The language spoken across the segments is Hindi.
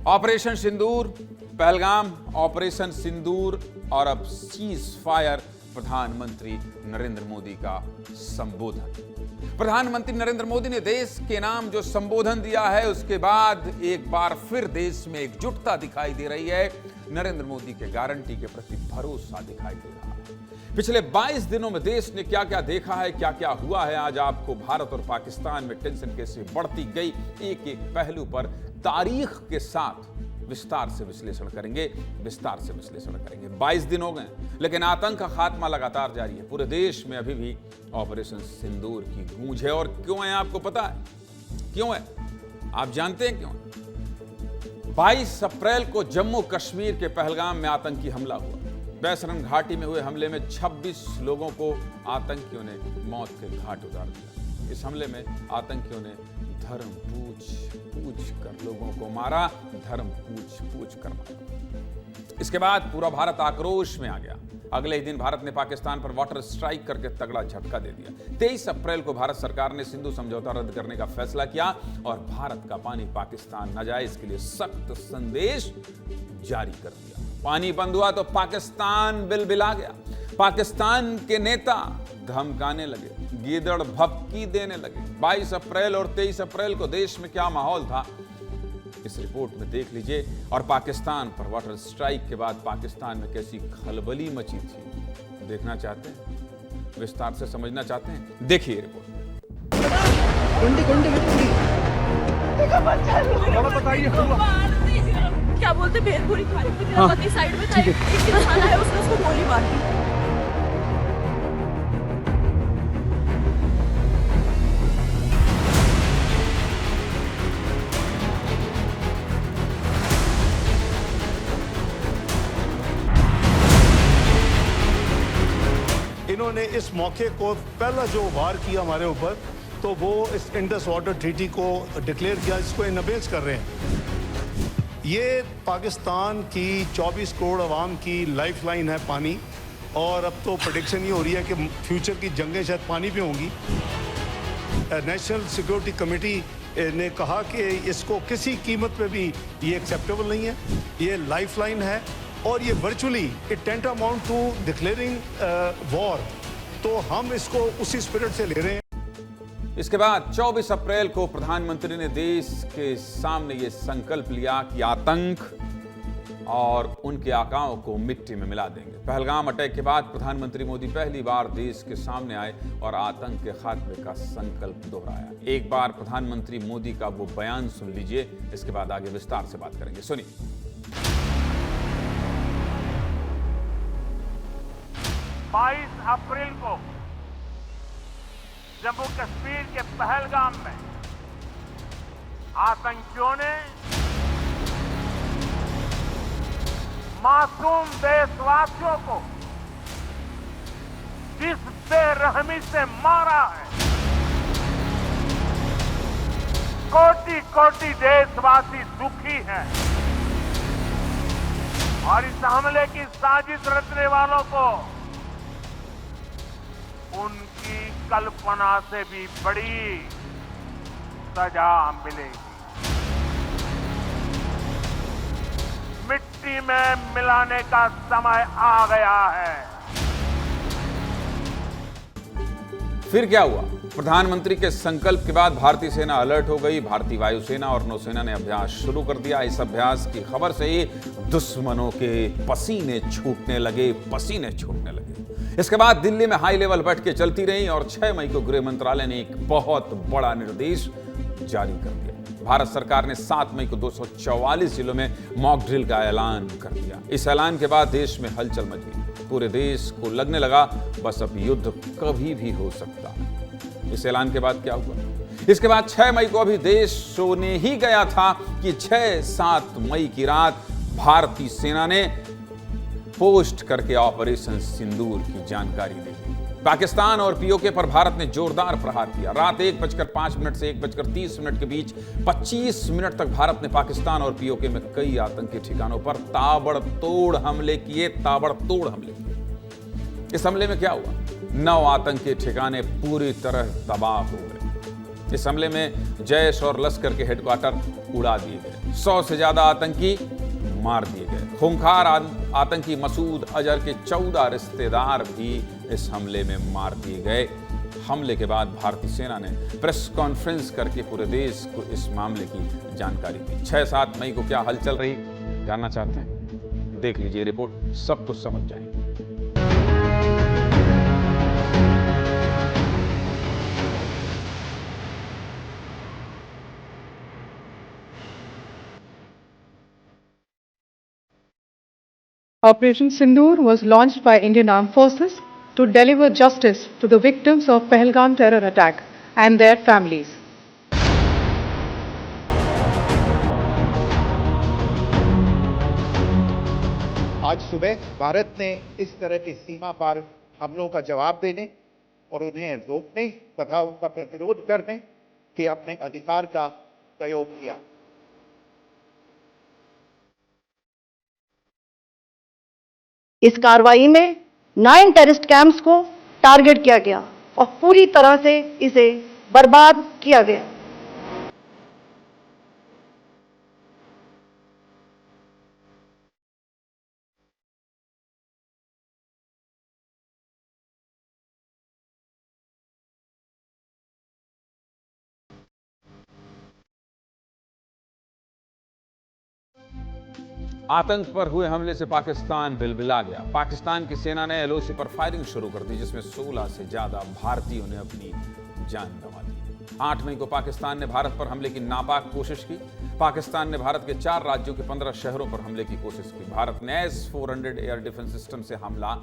ऑपरेशन सिंदूर, पहलगाम, ऑपरेशन सिंदूर और अब सीज फायर। प्रधानमंत्री नरेंद्र मोदी का संबोधन। प्रधानमंत्री नरेंद्र मोदी ने देश के नाम जो संबोधन दिया है, उसके बाद एक बार फिर देश में एकजुटता दिखाई दे रही है। नरेंद्र मोदी के गारंटी के प्रति भरोसा दिखाई दे रहा है। पिछले 22 दिनों में देश ने क्या क्या देखा है, क्या क्या हुआ है, आज आपको भारत और पाकिस्तान में टेंशन कैसे बढ़ती गई, एक एक पहलू पर तारीख के साथ विस्तार से विश्लेषण करेंगे। 22 दिन हो गए, लेकिन आतंक का खात्मा लगातार जारी है। पूरे देश में अभी भी ऑपरेशन सिंदूर की गूंज है। और क्यों है आपको पता है? क्यों है? आप जानते हैं क्यों? 22 अप्रैल को जम्मू कश्मीर के पहलगाम में आतंकी हमला हुआ। बैसरन घाटी में हुए हमले में 26 लोगों को आतंकियों ने मौत के घाट उतार दिया। इस हमले में आतंकियों ने धर्म पूछ कर लोगों को मारा, धर्म पूछ कर मारा। इसके बाद पूरा भारत आक्रोश में आ गया। अगले ही दिन भारत ने पाकिस्तान पर वाटर स्ट्राइक करके तगड़ा झटका दे दिया। 23 अप्रैल को भारत सरकार ने सिंधु समझौता रद्द करने का फैसला किया और भारत का पानी पाकिस्तान न जाए, इसके लिए सख्त संदेश जारी कर दिया। पानी बंद हुआ तो पाकिस्तान बिलबिला गया। पाकिस्तान के नेता धमकाने लगे, गीदड़ भभकी देने लगे। 22 अप्रैल और 23 अप्रैल को देश में क्या माहौल था, इस रिपोर्ट में देख लीजिए। और पाकिस्तान पर वाटर स्ट्राइक के बाद पाकिस्तान में कैसी खलबली मची थी, देखना चाहते हैं? विस्तार से समझना चाहते हैं? देखिए रिपोर्ट। क्या बोलते भेलपुरी खाने को मेरा पति साइड में था, एक खाना है उसने उसको गोली मार दी। इन्होंने इस मौके को पहला जो वार किया हमारे ऊपर, तो वो इस इंडस वाटर ट्रीटी को डिक्लेयर किया, इसको इनबेस कर रहे हैं। ये पाकिस्तान की 24 करोड़ आवाम की लाइफलाइन है पानी, और अब तो प्रेडिक्शन ये हो रही है कि फ्यूचर की जंगें शायद पानी पे होंगी। नेशनल सिक्योरिटी कमेटी ने कहा कि इसको किसी कीमत पे भी ये एक्सेप्टेबल नहीं है। ये लाइफलाइन है और ये virtually it tantamount to declaring war, तो हम इसको उसी स्पिरिट से ले रहे हैं। इसके बाद 24 अप्रैल को प्रधानमंत्री ने देश के सामने ये संकल्प लिया कि आतंक और उनके आकाओं को मिट्टी में मिला देंगे। पहलगाम अटैक के बाद प्रधानमंत्री मोदी पहली बार देश के सामने आए और आतंक के खात्मे का संकल्प दोहराया। एक बार प्रधानमंत्री मोदी का वो बयान सुन लीजिए, इसके बाद आगे विस्तार से बात करेंगे। सुनिए। 22 अप्रैल को जम्मू कश्मीर के पहलगाम में आतंकियों ने मासूम देशवासियों को जिस बेरहमी से मारा है, कोटि कोटि देशवासी दुखी हैं और इस हमले की साजिश रचने वालों को उनकी कल्पना से भी बड़ी सजा मिलेगी। मिट्टी में मिलाने का समय आ गया है। फिर क्या हुआ? प्रधानमंत्री के संकल्प के बाद भारतीय सेना अलर्ट हो गई। भारतीय वायुसेना और नौसेना ने अभ्यास शुरू कर दिया। इस अभ्यास की खबर से ही दुश्मनों के पसीने छूटने लगे। इसके बाद दिल्ली में हाई लेवल बैठकें चलती रहीं और 6 मई को गृह मंत्रालय ने एक बहुत बड़ा निर्देश जारी कर दिया। भारत सरकार ने 7 मई को 244 जिलों में मॉक ड्रिल का ऐलान कर दिया। इस ऐलान के बाद देश में हलचल मच गई। पूरे देश को लगने लगा बस अब युद्ध कभी भी हो सकता है। इस ऐलान के बाद क्या हुआ? इसके बाद 6 मई को अभी देश सोने ही गया था कि 6-7 मई की रात भारतीय सेना ने पोस्ट करके ऑपरेशन सिंदूर की जानकारी दी। पाकिस्तान और पीओके पर भारत ने जोरदार प्रहार किया। रात 1:05 से 1:30 के बीच 25 मिनट तक भारत ने पाकिस्तान और पीओके में कई आतंकी ठिकानों पर ताबड़तोड़ हमले किए। इस हमले में क्या हुआ? 9 आतंकी ठिकाने पूरी तरह तबाह हो गए। इस हमले में जैश और लश्कर के हेडक्वार्टर उड़ा दिए गए। 100 से ज्यादा आतंकी मार दिए गए। खूंखार आतंकी मसूद अजहर के 14 रिश्तेदार भी इस हमले में मार दिए गए। हमले के बाद भारतीय सेना ने प्रेस कॉन्फ्रेंस करके पूरे देश को इस मामले की जानकारी दी। 6-7 मई को क्या हलचल रही, जानना चाहते हैं? देख लीजिए रिपोर्ट, सब कुछ समझ जाएंगे। Operation Sindoor was launched by Indian Armed Forces to deliver justice to the victims of Pahalgam terror attack and their families. आज सुबह भारत ने इस तरह की सीमा पार हमलों का जवाब देने और उन्हें रोकने तथा उनका प्रतिरोध करने के अपने अधिकार का प्रयोग किया। इस कार्रवाई में 9 टेररिस्ट कैंप्स को टारगेट किया गया और पूरी तरह से इसे बर्बाद किया गया। आतंक पर हुए हमले से पाकिस्तान बिलबिला गया। पाकिस्तान की सेना ने एलओसी पर फायरिंग शुरू कर दी, जिसमें 16 से ज्यादा भारतीयों ने अपनी जान गंवा दी। 8 मई को पाकिस्तान ने भारत पर हमले की नापाक कोशिश की। पाकिस्तान ने भारत के 4 राज्यों के 15 शहरों पर हमले की कोशिश की। भारत ने S-400 एयर डिफेंस सिस्टम से हमला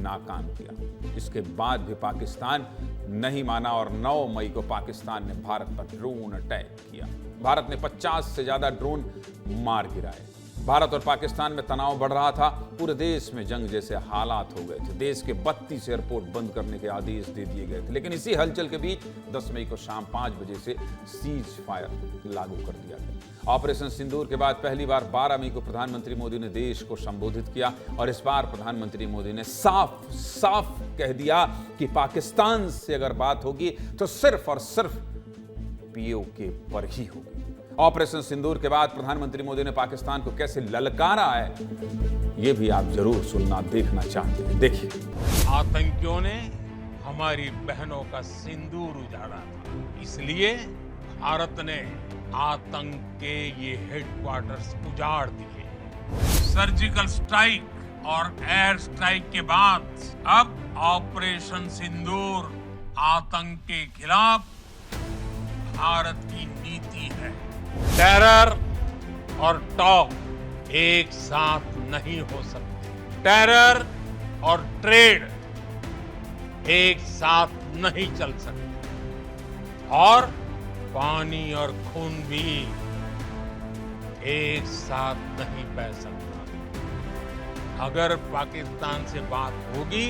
नाकाम किया। इसके बाद भी पाकिस्तान नहीं माना और 9 मई को पाकिस्तान ने भारत पर ड्रोन अटैक किया। भारत ने 50 से ज्यादा ड्रोन मार गिराए। भारत और पाकिस्तान में तनाव बढ़ रहा था। पूरे देश में जंग जैसे हालात हो गए थे। देश के 32 एयरपोर्ट बंद करने के आदेश दे दिए गए थे। लेकिन इसी हलचल के बीच 10 मई को शाम 5 बजे से सीज फायर लागू कर दिया गया। ऑपरेशन सिंदूर के बाद पहली बार 12 मई को प्रधानमंत्री मोदी ने देश को संबोधित किया और इस बार प्रधानमंत्री मोदी ने साफ साफ कह दिया कि पाकिस्तान से अगर बात होगी तो सिर्फ और सिर्फ POK पर ही होगी। ऑपरेशन सिंदूर के बाद प्रधानमंत्री मोदी ने पाकिस्तान को कैसे ललकारा है, यह भी आप जरूर सुनना देखना चाहते हैं। देखिए। आतंकियों ने हमारी बहनों का सिंदूर उजाड़ा था, इसलिए भारत ने आतंक के ये हेडक्वार्टर्स उजाड़ दिए। सर्जिकल स्ट्राइक और एयर स्ट्राइक के बाद अब ऑपरेशन सिंदूर आतंक के खिलाफ भारत की नीति है। टेरर और टॉक एक साथ नहीं हो सकते। टेरर और ट्रेड एक साथ नहीं चल सकते और पानी और खून भी एक साथ नहीं बह सकता। अगर पाकिस्तान से बात होगी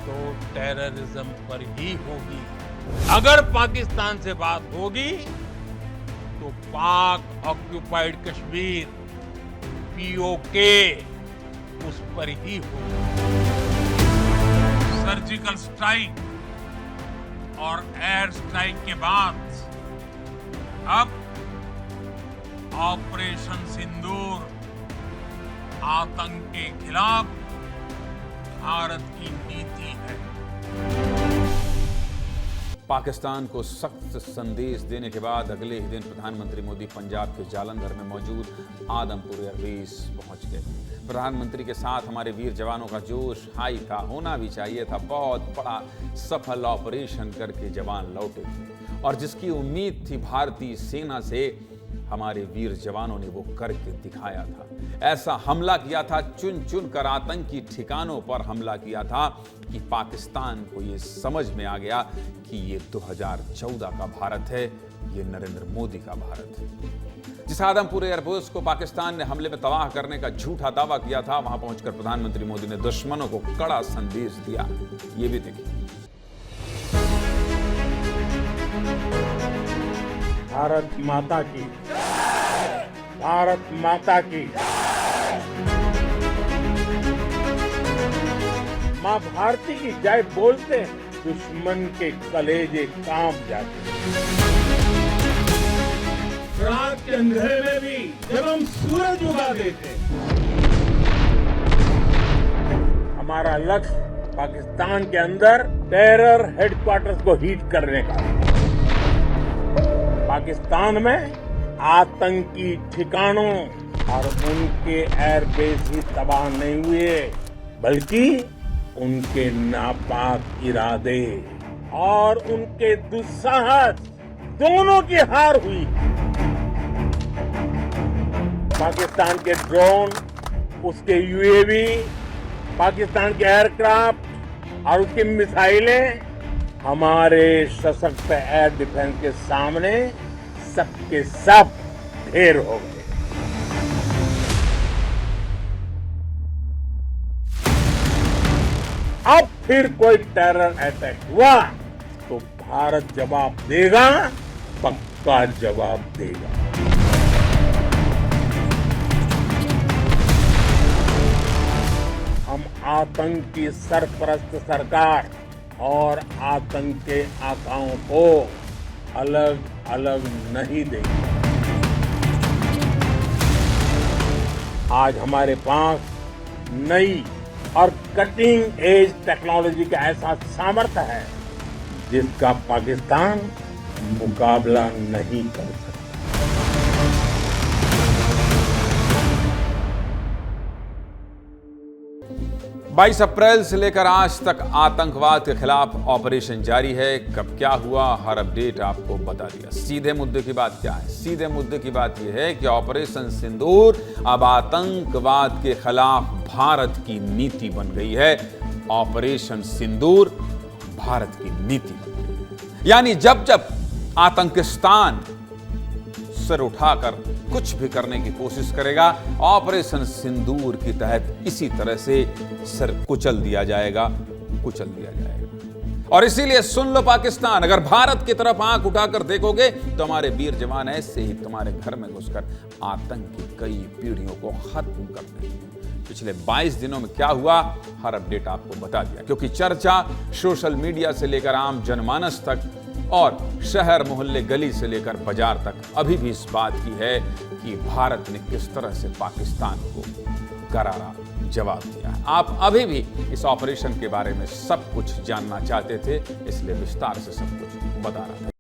तो टेररिज्म पर ही होगी। अगर पाकिस्तान से बात होगी तो पाक ऑक्युपाइड कश्मीर POK उस पर ही होगी। सर्जिकल स्ट्राइक और एयर स्ट्राइक के बाद अब ऑपरेशन सिंदूर आतंक के खिलाफ भारत की नीति है। पाकिस्तान को सख्त संदेश देने के बाद अगले ही दिन प्रधानमंत्री मोदी पंजाब के जालंधर में मौजूद आदमपुर एयरबेस पहुंच गए। प्रधानमंत्री के साथ हमारे वीर जवानों का जोश हाई था, होना भी चाहिए था। बहुत बड़ा सफल ऑपरेशन करके जवान लौटे थे और जिसकी उम्मीद थी भारतीय सेना से, हमारे वीर जवानों ने वो करके दिखाया था। ऐसा हमला किया था, चुन चुन कर आतंकी ठिकानों पर हमला किया था कि पाकिस्तान को ये समझ में आ गया कि ये 2014 का भारत है, ये नरेंद्र मोदी का भारत है। जिस आदमपुर एयरबेस को पाकिस्तान ने हमले में तबाह करने का झूठा दावा किया था, वहां पहुंचकर प्रधानमंत्री मोदी ने दुश्मनों को कड़ा संदेश दिया। ये भी देखिए। भारत माता की, भारत माता की। मां भारती की जय बोलते दुश्मन के कलेजे कांप जाते। रात के अंधेरे में भी जब हम सूरज उगा देते, हमारा लक्ष्य पाकिस्तान के अंदर टेरर हेडक्वार्टर्स को हिट करने का। पाकिस्तान में आतंकी ठिकानों और उनके एयरबेस ही तबाह नहीं हुए, बल्कि उनके नापाक इरादे और उनके दुस्साहस दोनों की हार हुई। पाकिस्तान के ड्रोन, उसके यूएवी, पाकिस्तान के एयरक्राफ्ट और उसकी मिसाइलें हमारे सशक्त एयर डिफेंस के सामने सबके सब ढेर हो गए। अब फिर कोई टेरर अटैक हुआ तो भारत जवाब देगा, पक्का जवाब देगा। हम आतंक की सरपरस्त सरकार और आतंक के आकाओं को अलग अलग नहीं देंगे। आज हमारे पास नई और कटिंग एज टेक्नोलॉजी का ऐसा सामर्थ्य है जिसका पाकिस्तान मुकाबला नहीं कर सकता। 22 अप्रैल से लेकर आज तक आतंकवाद के खिलाफ ऑपरेशन जारी है। कब क्या हुआ, हर अपडेट आपको बता दिया। सीधे मुद्दे की बात क्या है? सीधे मुद्दे की बात यह है कि ऑपरेशन सिंदूर अब आतंकवाद के खिलाफ भारत की नीति बन गई है। ऑपरेशन सिंदूर भारत की नीति बन गई है। यानी जब जब आतंकिस्तान सर उठाकर कुछ भी करने की कोशिश करेगा, ऑपरेशन सिंदूर के तहत इसी तरह से सर कुचल दिया जाएगा। और इसीलिए सुन लो पाकिस्तान, अगर भारत की तरफ आंख उठाकर देखोगे तो हमारे वीर जवान ऐसे ही तुम्हारे घर में घुसकर आतंक की कई पीढ़ियों को खत्म कर देंगे। पिछले 22 दिनों में क्या हुआ, हर अपडेट आपको बता दिया, क्योंकि चर्चा सोशल मीडिया से लेकर आम जनमानस तक और शहर मोहल्ले गली से लेकर बाजार तक अभी भी इस बात की है कि भारत ने किस तरह से पाकिस्तान को करारा जवाब दिया है। आप अभी भी इस ऑपरेशन के बारे में सब कुछ जानना चाहते थे, इसलिए विस्तार से सब कुछ बता रहा था।